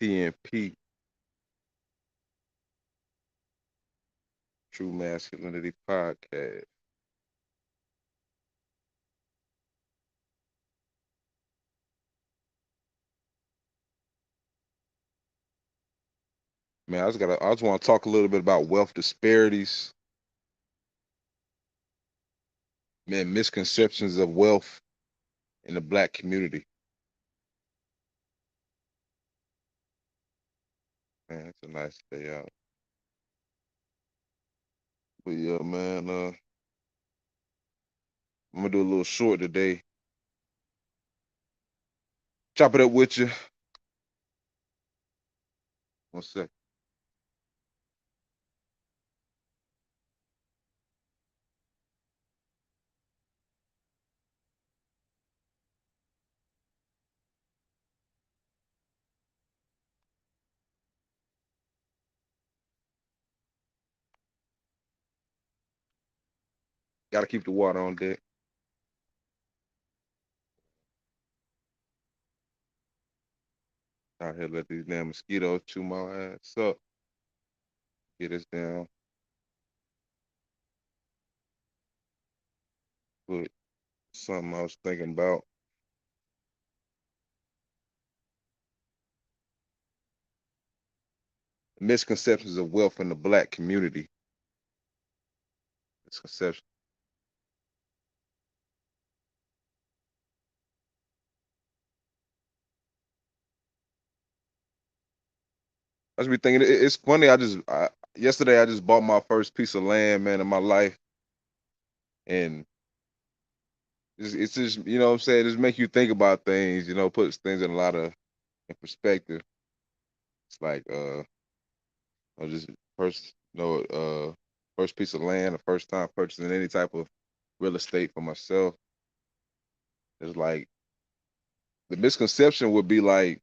TNP, True Masculinity Podcast. Man, I just want to talk a little bit about wealth disparities, man, misconceptions of wealth in the black community. Man, it's a nice day out. But yeah, man, I'm gonna do a little short today. Chop it up with you. One sec. Gotta keep the water on deck. Out here, let these damn mosquitoes chew my ass up. Get this down. But something I was thinking about. Misconceptions of wealth in the black community. Misconceptions. I just be thinking it's funny. Yesterday I just bought my first piece of land, man, in my life, and it's just you know what I'm saying. Just make you think about things, puts things in a lot of in perspective. It's like just first first piece of land, the first time purchasing any type of real estate for myself. It's like the misconception would be like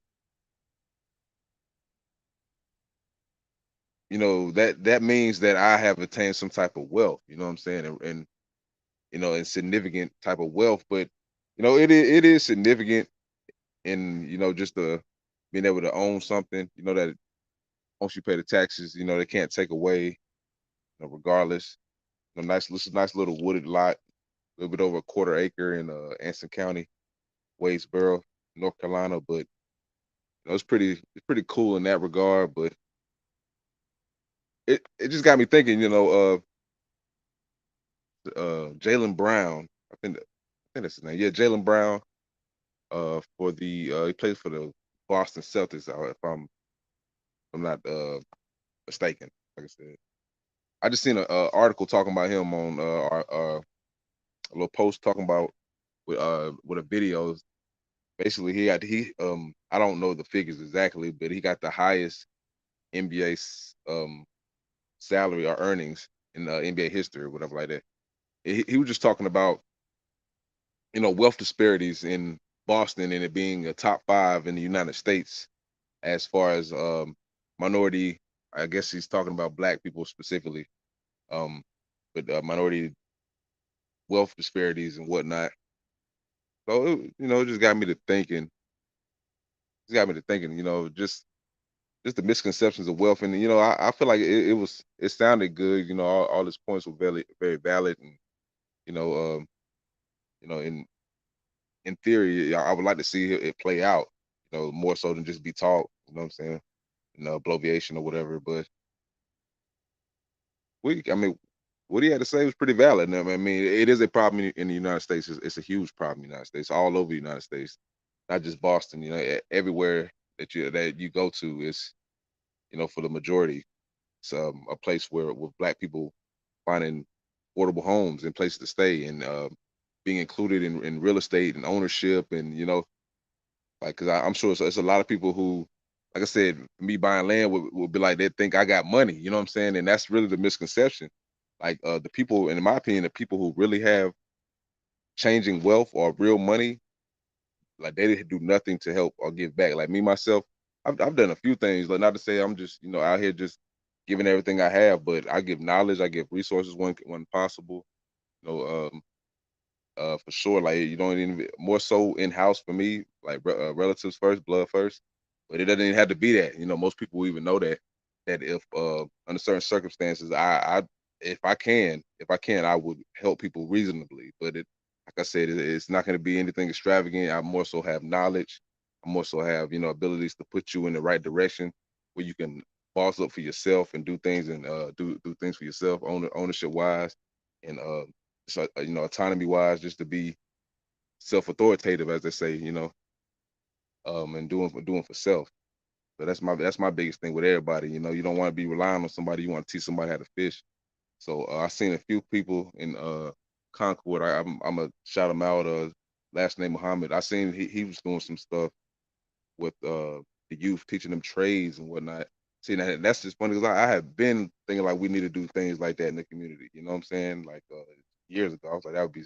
that means that I have attained some type of wealth. You know what I'm saying, and significant type of wealth, but it is significant in just the being able to own something, that once you pay the taxes, they can't take away, regardless. Nice little wooded lot, a little bit over a quarter acre in Anson County, Wadesboro, North Carolina. But it's pretty cool in that regard. But it just got me thinking, Jaylen Brown, I think that's his name. Yeah, Jaylen Brown. For the he plays for the Boston Celtics. If I'm not mistaken. Like I said, I just seen a article talking about him on a little post talking about with a video. Basically, I don't know the figures exactly, but he got the highest NBA salary or earnings in NBA history or whatever like that. He was just talking about wealth disparities in Boston and it being a top five in the United States as far as minority. I guess he's talking about black people specifically, um, but minority wealth disparities and whatnot. So it just got me to thinking. It's got me to thinking. Just the misconceptions of wealth, and I feel like it sounded good. All his points were very very valid, and you know in theory, I would like to see it play out. More so than just be taught. You know what I'm saying? Bloviation or whatever. But I mean, what he had to say was pretty valid. I mean, it is a problem in the United States. It's a huge problem in the United States, all over the United States, not just Boston. Everywhere that you go to is, for the majority, it's a place where with black people finding affordable homes and places to stay and being included in real estate and ownership and like because I'm sure it's a lot of people who, like I said, me buying land would be like they think I got money. You know what I'm saying? And that's really the misconception. Like the people, in my opinion, the people who really have changing wealth or real money, like they didn't do nothing to help or give back. Like me myself, I've done a few things. Like not to say I'm just out here just giving everything I have, but I give knowledge, I give resources when possible. You know, for sure. Like you don't even more so in house for me, like relatives first, blood first. But it doesn't even have to be that. Most people even know that if under certain circumstances, I if I can, I would help people reasonably. But like I said, it's not going to be anything extravagant. I more so have knowledge. I more so have abilities to put you in the right direction where you can boss up for yourself and do things and do things for yourself, ownership wise, and so, autonomy wise, just to be self authoritative, as they say, and doing for self. So that's my biggest thing with everybody. You don't want to be relying on somebody. You want to teach somebody how to fish. So I seen a few people in Concord. I'm gonna shout him out. Last name Muhammad. I seen he was doing some stuff with the youth, teaching them trades and whatnot. See, that's just funny because I have been thinking like we need to do things like that in the community. You know what I'm saying? Like years ago, I was like that would be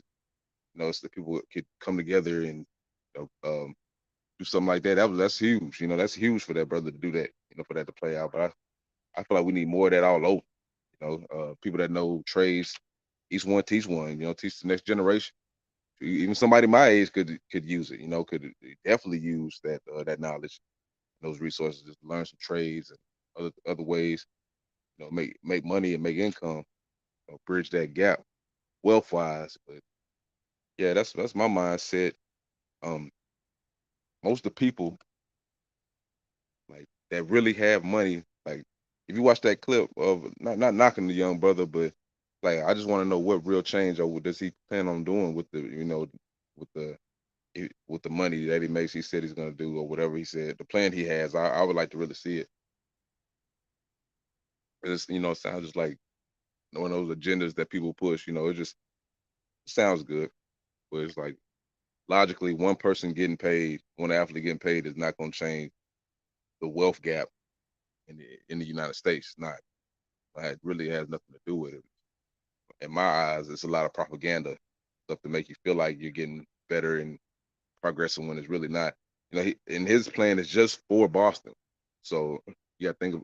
so that people could come together and do something like that. That's huge. That's huge for that brother to do that. For that to play out. But I feel like we need more of that all over. People that know trades, each one teach one. Teach the next generation. Even somebody my age could use it. Could definitely use that knowledge, those resources, just learn some trades and other ways. Make money and make income. Bridge that gap, wealth wise. But yeah, that's my mindset. Um, most of the people like that really have money. Like if you watch that clip of not knocking the young brother, but like I just want to know what real change or what does he plan on doing with the with the with the money that he makes. He said he's gonna do or whatever he said. The plan he has, I would like to really see it. It sounds just like one of those agendas that people push. It just sounds good, but it's like logically, one person getting paid, one athlete getting paid is not going to change the wealth gap in the United States. Not. It really has nothing to do with it. In my eyes, it's a lot of propaganda stuff to make you feel like you're getting better and progressing when it's really not. And his plan is just for Boston. So you got to think,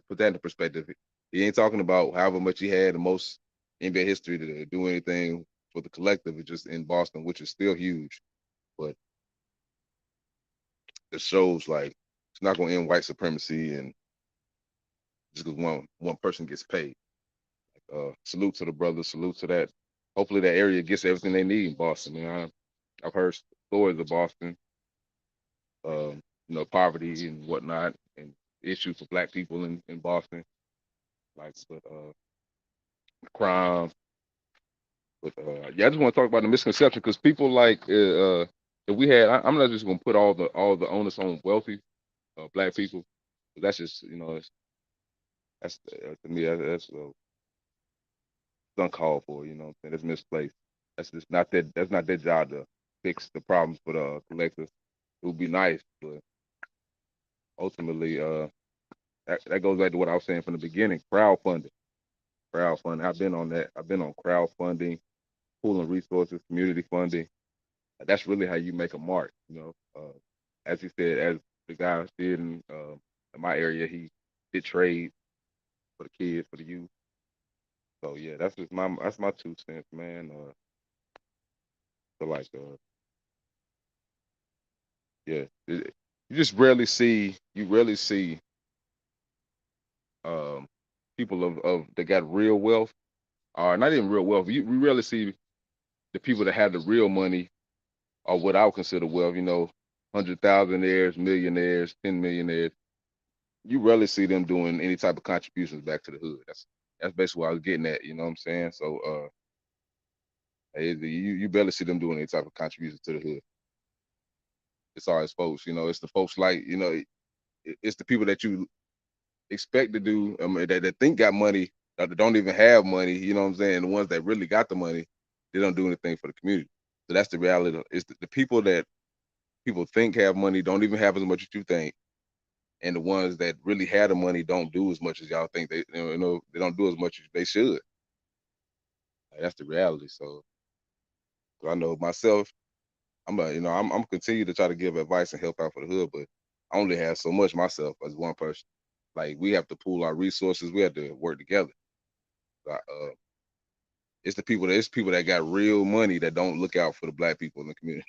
put that into perspective. He ain't talking about however much he had the most NBA history to do anything for the collective. It's just in Boston, which is still huge. But it shows like it's not going to end white supremacy and just because one person gets paid. Salute to the brothers. Salute to that. Hopefully that area gets everything they need in Boston. I've heard stories of Boston, poverty and whatnot, and issues for Black people in Boston, like but crime. But yeah, I just want to talk about the misconception because people like if we had, I'm not just gonna put all the onus on wealthy Black people. That's just that's to me that's uncalled for. What I'm saying? It's misplaced. That's not their job to fix the problems for the collective. It would be nice, but ultimately, that goes back to what I was saying from the beginning. Crowdfunding, crowdfunding. I've been on that. I've been on crowdfunding, pooling resources, community funding. That's really how you make a mark. As you said, as the guy did in my area, he did trade for the kids, for the youth. So yeah, that's my 2 cents, man. So like yeah, you rarely see um people of that got real wealth or not even real wealth. We rarely see the people that have the real money or what I would consider wealth. 100,000aires, millionaires, 10 millionaires. You rarely see them doing any type of contributions back to the hood. That's basically what I was getting at. You know what I'm saying? So you barely see them doing any type of contributions to the hood. It's always folks. It's the folks like it's the people that you expect to do that think got money that don't even have money. You know what I'm saying? The ones that really got the money, they don't do anything for the community. So that's the reality. It's the people that people think have money don't even have as much as you think, and the ones that really have the money don't do as much as y'all think they don't do as much as they should. Like, that's the reality. So I know myself. I'm continue to try to give advice and help out for the hood, but I only have so much myself as one person. Like we have to pool our resources. We have to work together. It's people that got real money that don't look out for the Black people in the community.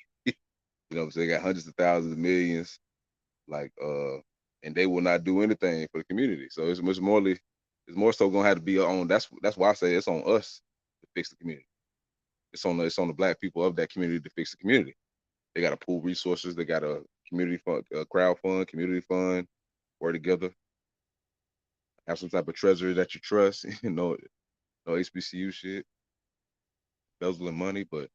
So they got hundreds of thousands, millions. Like and they will not do anything for the community. So it's more so gonna have to be on. That's why I say it's on us to fix the community. It's on the black people of that community to fix the community. They got to pool resources. They got a community fund, crowd fund, community fund, work together, have some type of treasury that you trust. No HBCU shit, embezzling money. But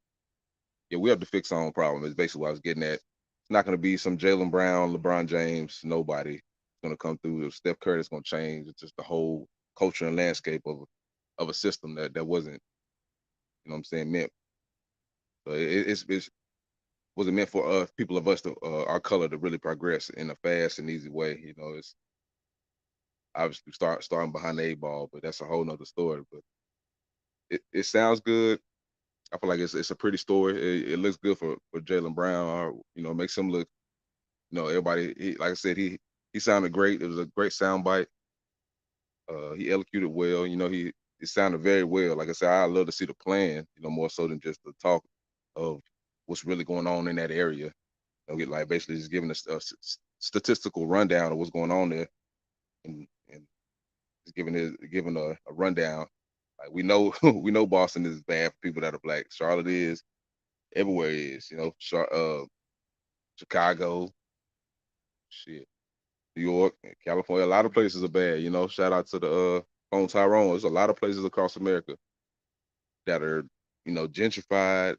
yeah, we have to fix our own problem. Is basically what I was getting at. It's not going to be some Jaylen Brown, LeBron James, nobody. It's going to come through. Steph Curry is going to change. It's just the whole culture and landscape of a system that wasn't, what I'm saying, meant. So it's wasn't meant for people of us to our color to really progress in a fast and easy way. It's obviously starting behind the eight ball, but that's a whole nother story. But it sounds good. I feel like it's a pretty story. It looks good for Jaylen Brown. Or, makes him look. Everybody. Like I said, he sounded great. It was a great sound bite. He elocuted well. It sounded very well. Like I said, I love to see the plan. More so than just the talk of what's really going on in that area. Get like basically just giving a statistical rundown of what's going on there, and just giving a rundown. Like we know we know Boston is bad for people that are black. Charlotte is, everywhere is. Chicago, shit, New York, California. A lot of places are bad. Shout out to the on Tyrone. There's a lot of places across America that are gentrifying,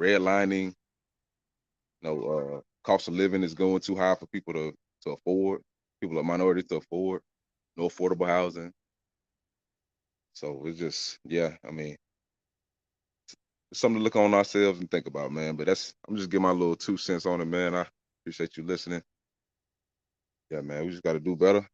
redlining. Cost of living is going too high for people to afford. People of minorities to afford. No affordable housing. So it's just, yeah. I mean, it's something to look on ourselves and think about, man. But I'm just giving my little 2 cents on it, man. I appreciate you listening. Yeah, man. We just got to do better.